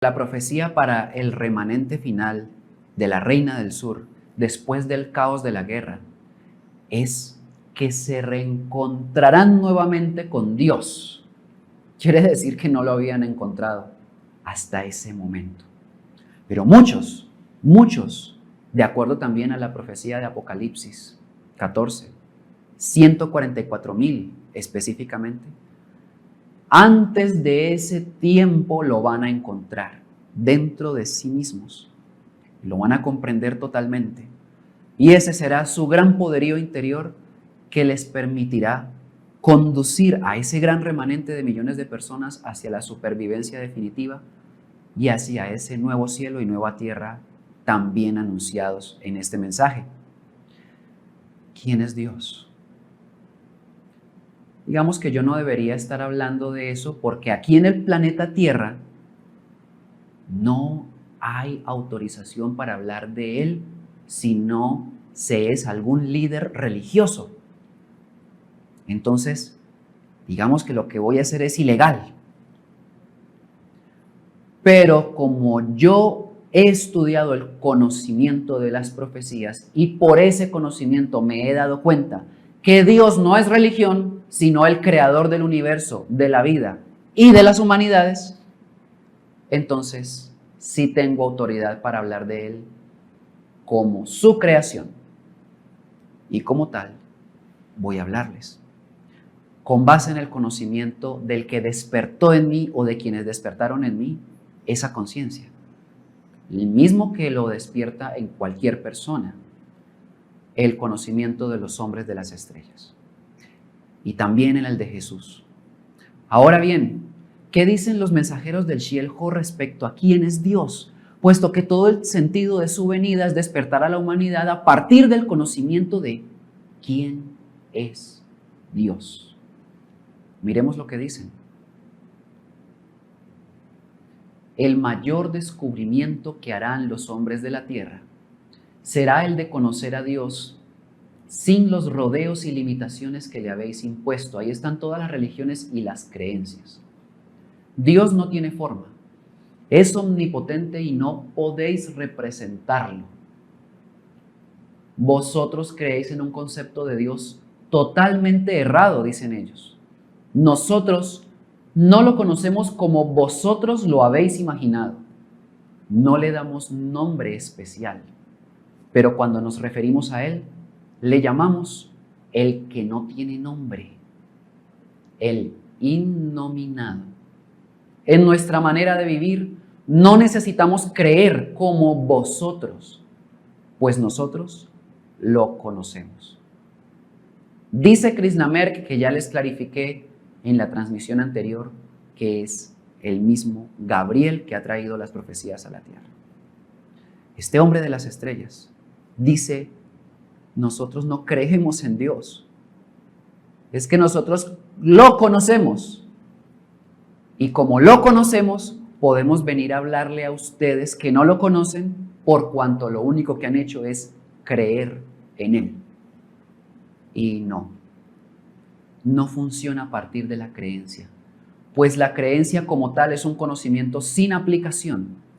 La profecía para el remanente final de la Reina del Sur, después del caos de la guerra, es que se reencontrarán nuevamente con Dios. Quiere decir que no lo habían encontrado hasta ese momento. Pero muchos, de acuerdo también a la profecía de Apocalipsis 14, 144,000 específicamente, antes de ese tiempo lo van a encontrar dentro de sí mismos. Lo van a comprender totalmente. Y ese será su gran poderío interior que les permitirá conducir a ese gran remanente de millones de personas hacia la supervivencia definitiva y hacia ese nuevo cielo y nueva tierra también anunciados en este mensaje. ¿Quién es Dios? Digamos que yo no debería estar hablando de eso porque aquí en el planeta Tierra no hay autorización para hablar de Él si no se es algún líder religioso. Entonces, digamos que lo que voy a hacer es ilegal. Pero como yo he estudiado el conocimiento de las profecías y por ese conocimiento me he dado cuenta que Dios no es religión, sino el creador del universo, de la vida y de las humanidades, entonces sí tengo autoridad para hablar de Él como su creación. Y como tal, voy a hablarles con base en el conocimiento del que despertó en mí o de quienes despertaron en mí esa conciencia. El mismo que lo despierta en cualquier persona, el conocimiento de los hombres de las estrellas. Y también en el de Jesús. Ahora bien, ¿qué dicen los mensajeros del Xieljo respecto a quién es Dios? Puesto que todo el sentido de su venida es despertar a la humanidad a partir del conocimiento de quién es Dios. Miremos lo que dicen. El mayor descubrimiento que harán los hombres de la tierra será el de conocer a Dios sin los rodeos y limitaciones que le habéis impuesto. Ahí están todas las religiones y las creencias. Dios no tiene forma, es omnipotente y no podéis representarlo. Vosotros creéis en un concepto de Dios totalmente errado, dicen ellos. Nosotros no lo conocemos como vosotros lo habéis imaginado. No le damos nombre especial, pero cuando nos referimos a Él, le llamamos el que no tiene nombre, el innominado. En nuestra manera de vivir, no necesitamos creer como vosotros, pues nosotros lo conocemos. Dice Krishnamurti, que ya les clarifiqué en la transmisión anterior, que es el mismo Gabriel que ha traído las profecías a la tierra. Este hombre de las estrellas dice: nosotros no creemos en Dios, es que nosotros lo conocemos. Y como lo conocemos, podemos venir a hablarle a ustedes que no lo conocen, por cuanto lo único que han hecho es creer en Él. Y no funciona a partir de la creencia, pues la creencia como tal es un conocimiento sin aplicación.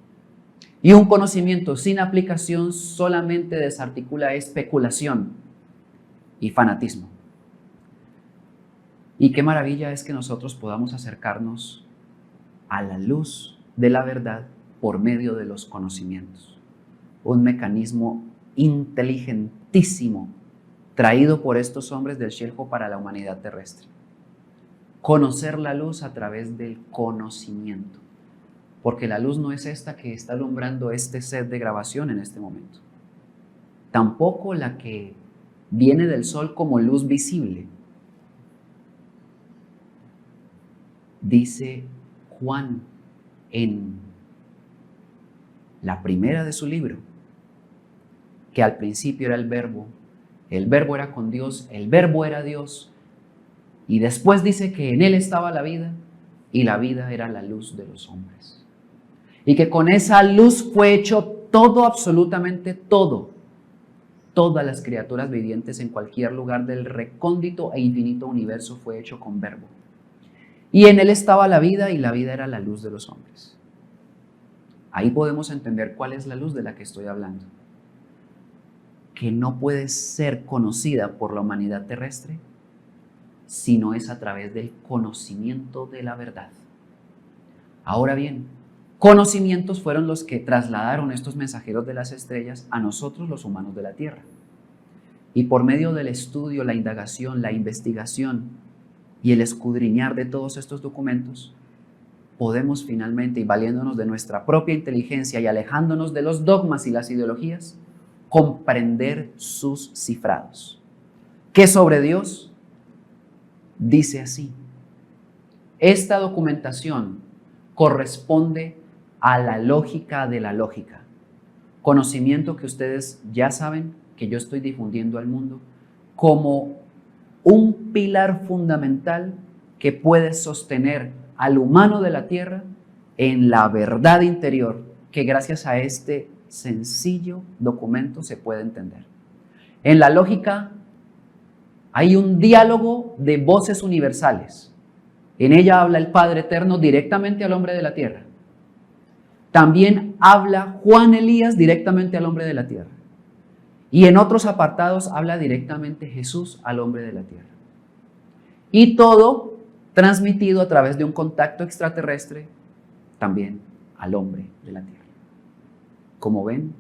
Y un conocimiento sin aplicación solamente desarticula especulación y fanatismo. Y qué maravilla es que nosotros podamos acercarnos a la luz de la verdad por medio de los conocimientos. Un mecanismo inteligentísimo traído por estos hombres del Xieljo para la humanidad terrestre. Conocer la luz a través del conocimiento. Porque la luz no es esta que está alumbrando este set de grabación en este momento. Tampoco la que viene del sol como luz visible. Dice Juan en la primera de su libro, que al principio era el verbo era con Dios, el verbo era Dios, y después dice que en él estaba la vida, y la vida era la luz de los hombres. Y que con esa luz fue hecho todo, absolutamente todo. Todas las criaturas vivientes en cualquier lugar del recóndito e infinito universo fue hecho con verbo. Y en él estaba la vida, y la vida era la luz de los hombres. Ahí podemos entender cuál es la luz de la que estoy hablando, que no puede ser conocida por la humanidad terrestre si no es a través del conocimiento de la verdad. Ahora bien, conocimientos fueron los que trasladaron estos mensajeros de las estrellas a nosotros los humanos de la tierra. Y por medio del estudio, la indagación, la investigación y el escudriñar de todos estos documentos, podemos finalmente, y valiéndonos de nuestra propia inteligencia y alejándonos de los dogmas y las ideologías, comprender sus cifrados. ¿Qué sobre Dios? Dice así: esta documentación corresponde a la lógica de la lógica, conocimiento que ustedes ya saben que yo estoy difundiendo al mundo como un pilar fundamental que puede sostener al humano de la tierra en la verdad interior que gracias a este sencillo documento se puede entender. En la lógica hay un diálogo de voces universales. En ella habla el Padre Eterno directamente al hombre de la tierra. También habla Juan Elías directamente al hombre de la tierra. Y en otros apartados habla directamente Jesús al hombre de la tierra. Y todo transmitido a través de un contacto extraterrestre también al hombre de la tierra. Como ven,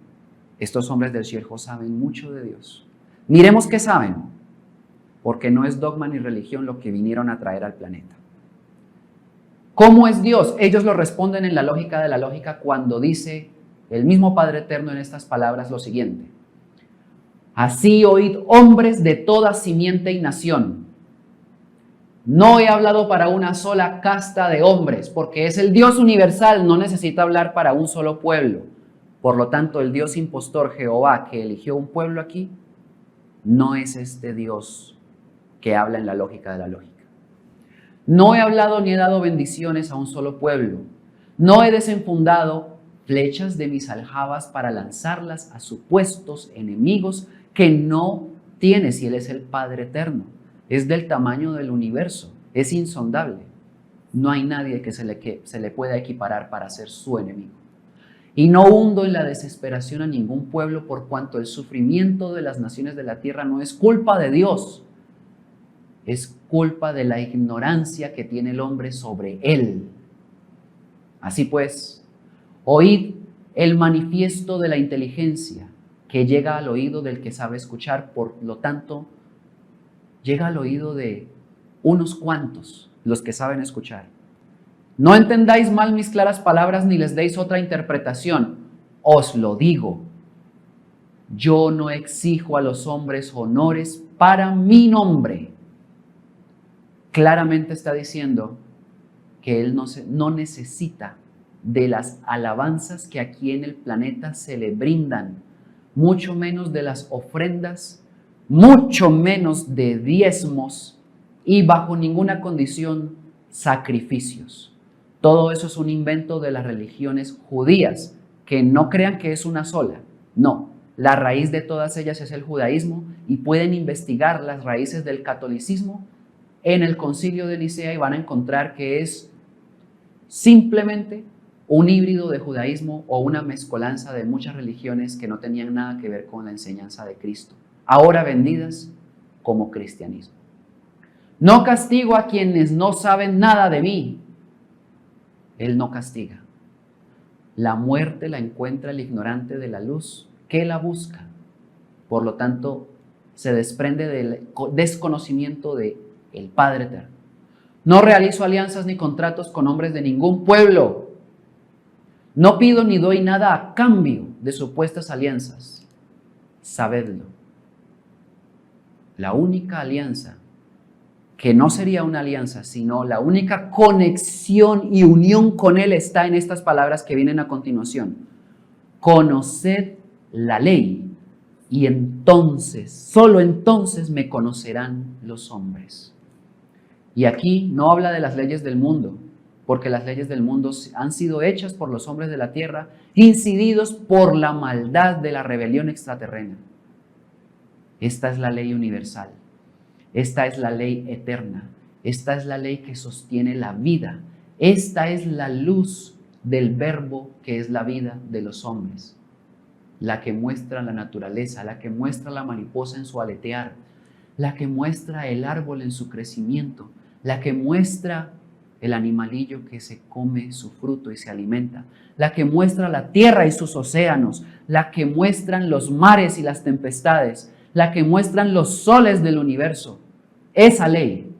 estos hombres del Shirjo saben mucho de Dios. Miremos qué saben, porque no es dogma ni religión lo que vinieron a traer al planeta. ¿Cómo es Dios? Ellos lo responden en la lógica de la lógica cuando dice el mismo Padre Eterno en estas palabras lo siguiente: así oíd hombres de toda simiente y nación. No he hablado para una sola casta de hombres, porque es el Dios universal, no necesita hablar para un solo pueblo. Por lo tanto, el Dios impostor Jehová que eligió un pueblo aquí, no es este Dios que habla en la lógica de la lógica. No he hablado ni he dado bendiciones a un solo pueblo. No he desenfundado flechas de mis aljabas para lanzarlas a supuestos enemigos que no tiene si Él es el Padre Eterno. Es del tamaño del universo, es insondable. No hay nadie que se le pueda equiparar para ser su enemigo. Y no hundo en la desesperación a ningún pueblo, por cuanto el sufrimiento de las naciones de la tierra no es culpa de Dios, es culpa de la ignorancia que tiene el hombre sobre él. Así pues, oíd el manifiesto de la inteligencia que llega al oído del que sabe escuchar, por lo tanto, llega al oído de unos cuantos, los que saben escuchar. No entendáis mal mis claras palabras ni les deis otra interpretación. Os lo digo. Yo no exijo a los hombres honores para mi nombre. Claramente está diciendo que Él no necesita de las alabanzas que aquí en el planeta se le brindan, mucho menos de las ofrendas, mucho menos de diezmos y bajo ninguna condición sacrificios. Todo eso es un invento de las religiones judías, que no crean que es una sola. No, la raíz de todas ellas es el judaísmo y pueden investigar las raíces del catolicismo en el Concilio de Nicea y van a encontrar que es simplemente un híbrido de judaísmo o una mezcolanza de muchas religiones que no tenían nada que ver con la enseñanza de Cristo, ahora vendidas como cristianismo. No castigo a quienes no saben nada de mí. Él no castiga. La muerte la encuentra el ignorante de la luz que la busca. Por lo tanto, se desprende del desconocimiento del Padre Eterno. No realizo alianzas ni contratos con hombres de ningún pueblo. No pido ni doy nada a cambio de supuestas alianzas. Sabedlo. La única alianza, que no sería una alianza, sino la única conexión y unión con Él, está en estas palabras que vienen a continuación. Conoced la ley y entonces, solo entonces me conocerán los hombres. Y aquí no habla de las leyes del mundo, porque las leyes del mundo han sido hechas por los hombres de la tierra, incididos por la maldad de la rebelión extraterrena. Esta es la ley universal. Esta es la ley eterna. Esta es la ley que sostiene la vida. Esta es la luz del verbo que es la vida de los hombres, la que muestra la naturaleza, la que muestra la mariposa en su aletear, la que muestra el árbol en su crecimiento, la que muestra el animalillo que se come su fruto y se alimenta, la que muestra la tierra y sus océanos, la que muestran los mares y las tempestades, la que muestran los soles del universo. Esa ley,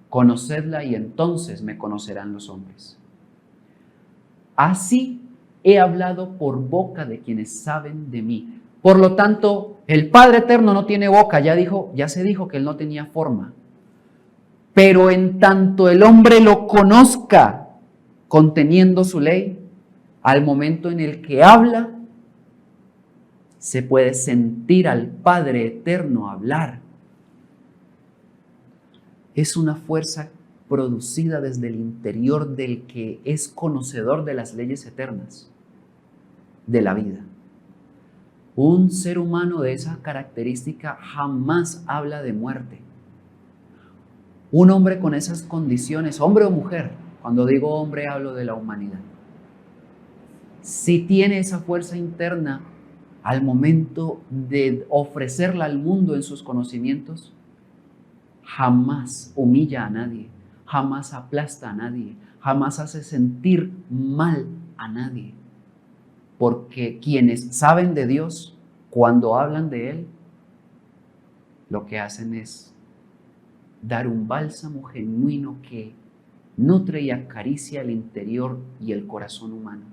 conocedla y entonces me conocerán los hombres. Así he hablado por boca de quienes saben de mí. Por lo tanto, el Padre Eterno no tiene boca, ya se dijo que Él no tenía forma. Pero en tanto el hombre lo conozca, conteniendo su ley, al momento en el que habla, se puede sentir al Padre Eterno hablar. Es una fuerza producida desde el interior del que es conocedor de las leyes eternas de la vida. Un ser humano de esa característica jamás habla de muerte. Un hombre con esas condiciones, hombre o mujer, cuando digo hombre hablo de la humanidad, si tiene esa fuerza interna al momento de ofrecerla al mundo en sus conocimientos, jamás humilla a nadie, jamás aplasta a nadie, jamás hace sentir mal a nadie. Porque quienes saben de Dios, cuando hablan de Él, lo que hacen es dar un bálsamo genuino que nutre y acaricia el interior y el corazón humano.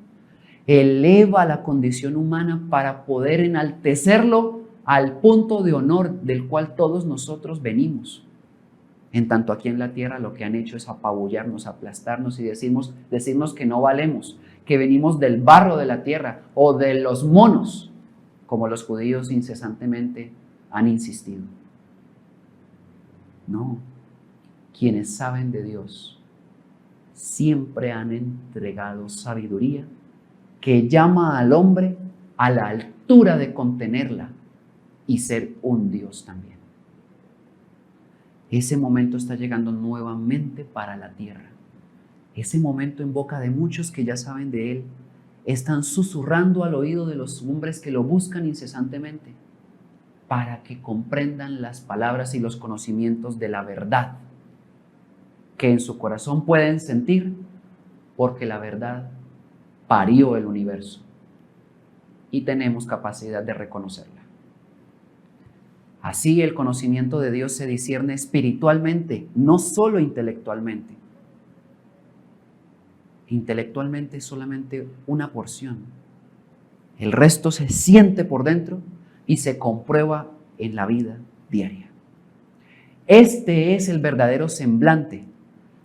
Eleva la condición humana para poder enaltecerlo al punto de honor del cual todos nosotros venimos. En tanto aquí en la tierra lo que han hecho es apabullarnos, aplastarnos y decirnos que no valemos, que venimos del barro de la tierra o de los monos, como los judíos incesantemente han insistido. No, quienes saben de Dios siempre han entregado sabiduría que llama al hombre a la altura de contenerla y ser un Dios también. Ese momento está llegando nuevamente para la tierra. Ese momento en boca de muchos que ya saben de Él, están susurrando al oído de los hombres que lo buscan incesantemente para que comprendan las palabras y los conocimientos de la verdad que en su corazón pueden sentir, porque la verdad parió el universo y tenemos capacidad de reconocerla. Así el conocimiento de Dios se discierne espiritualmente, no solo intelectualmente. Intelectualmente es solamente una porción. El resto se siente por dentro y se comprueba en la vida diaria. Este es el verdadero semblante.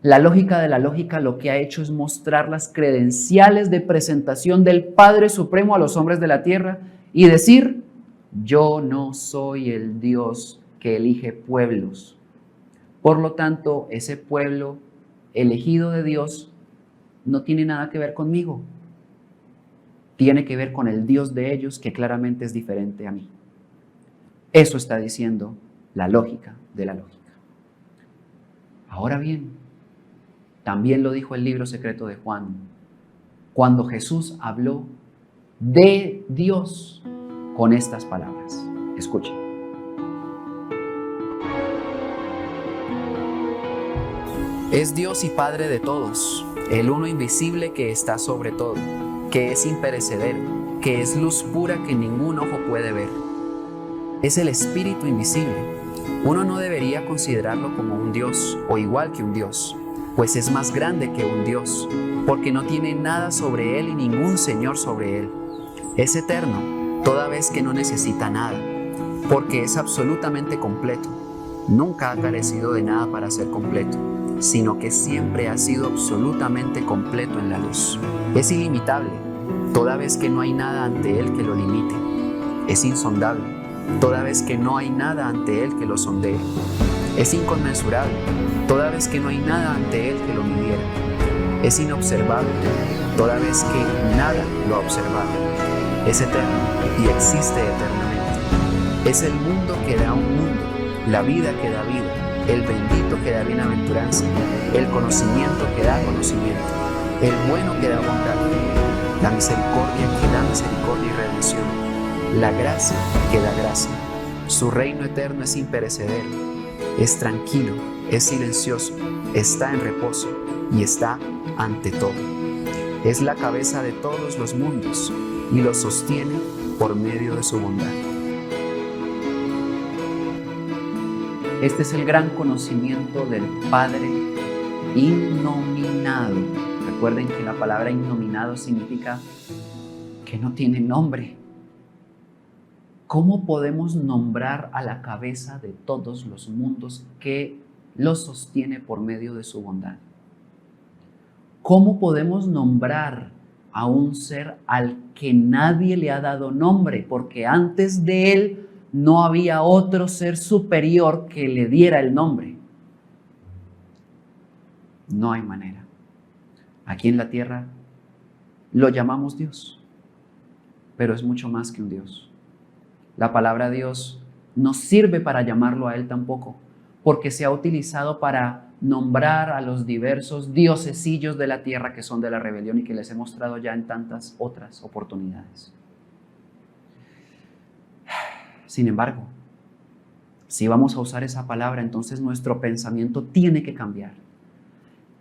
La lógica de la lógica lo que ha hecho es mostrar las credenciales de presentación del Padre Supremo a los hombres de la tierra y decir: yo no soy el Dios que elige pueblos. Por lo tanto, ese pueblo elegido de Dios no tiene nada que ver conmigo. Tiene que ver con el Dios de ellos, que claramente es diferente a mí. Eso está diciendo la lógica de la lógica. Ahora bien, también lo dijo el libro secreto de Juan, cuando Jesús habló de Dios con estas palabras. Escuchen. Es Dios y Padre de todos, el uno invisible que está sobre todo, que es imperecedero, que es luz pura que ningún ojo puede ver. Es el Espíritu invisible. Uno no debería considerarlo como un Dios o igual que un Dios, pues es más grande que un Dios, porque no tiene nada sobre Él y ningún Señor sobre Él. Es eterno, toda vez que no necesita nada, porque es absolutamente completo. Nunca ha carecido de nada para ser completo, sino que siempre ha sido absolutamente completo en la luz. Es ilimitable, toda vez que no hay nada ante Él que lo limite. Es insondable, toda vez que no hay nada ante Él que lo sondee. Es inconmensurable, toda vez que no hay nada ante Él que lo midiera. Es inobservable, toda vez que nada lo ha observado. Es eterno y existe eternamente. Es el mundo que da un mundo, la vida que da vida, el bendito que da bienaventuranza, el conocimiento que da conocimiento. el bueno que da bondad, la misericordia que da misericordia y redención, la gracia que da gracia. Su reino eterno es imperecedero, es tranquilo, es silencioso, está en reposo y está ante todo. Es la cabeza de todos los mundos y los sostiene por medio de su bondad. Este es el gran conocimiento del Padre innominado. Recuerden que la palabra innominado significa que no tiene nombre. ¿Cómo podemos nombrar a la cabeza de todos los mundos que los sostiene por medio de su bondad? ¿Cómo podemos nombrar a un ser al que nadie le ha dado nombre? Porque antes de él no había otro ser superior que le diera el nombre. No hay manera. Aquí en la tierra lo llamamos Dios, pero es mucho más que un Dios. La palabra Dios no sirve para llamarlo a Él tampoco, porque se ha utilizado para nombrar a los diversos diosesillos de la tierra que son de la rebelión y que les he mostrado ya en tantas otras oportunidades. Sin embargo, si vamos a usar esa palabra, entonces nuestro pensamiento tiene que cambiar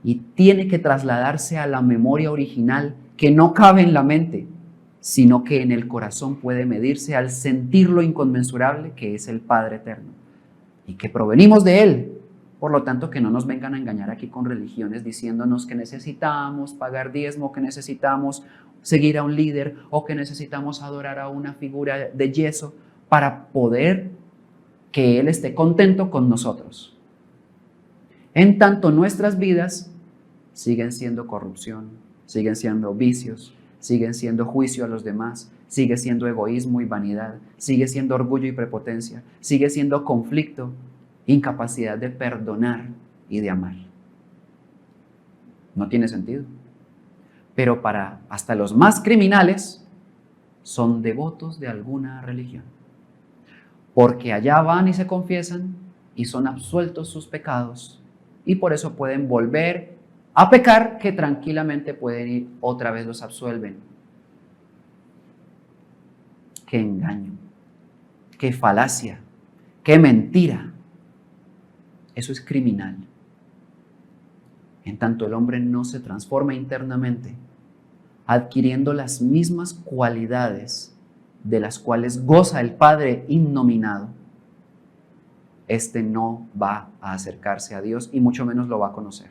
y tiene que trasladarse a la memoria original que no cabe en la mente, sino que en el corazón puede medirse al sentir lo inconmensurable que es el Padre Eterno y que provenimos de Él. Por lo tanto, que no nos vengan a engañar aquí con religiones diciéndonos que necesitamos pagar diezmo, que necesitamos seguir a un líder o que necesitamos adorar a una figura de yeso para poder que Él esté contento con nosotros. En tanto, nuestras vidas siguen siendo corrupción, siguen siendo vicios, siguen siendo juicio a los demás, sigue siendo egoísmo y vanidad, sigue siendo orgullo y prepotencia, sigue siendo conflicto, incapacidad de perdonar y de amar. No tiene sentido. Pero para hasta los más criminales son devotos de alguna religión, porque allá van y se confiesan y son absueltos sus pecados y por eso pueden volver a pecar, que tranquilamente pueden ir, otra vez los absuelven. ¡Qué engaño! ¡Qué falacia! ¡Qué mentira! Eso es criminal. En tanto el hombre no se transforma internamente, adquiriendo las mismas cualidades de las cuales goza el Padre innominado, este no va a acercarse a Dios y mucho menos lo va a conocer.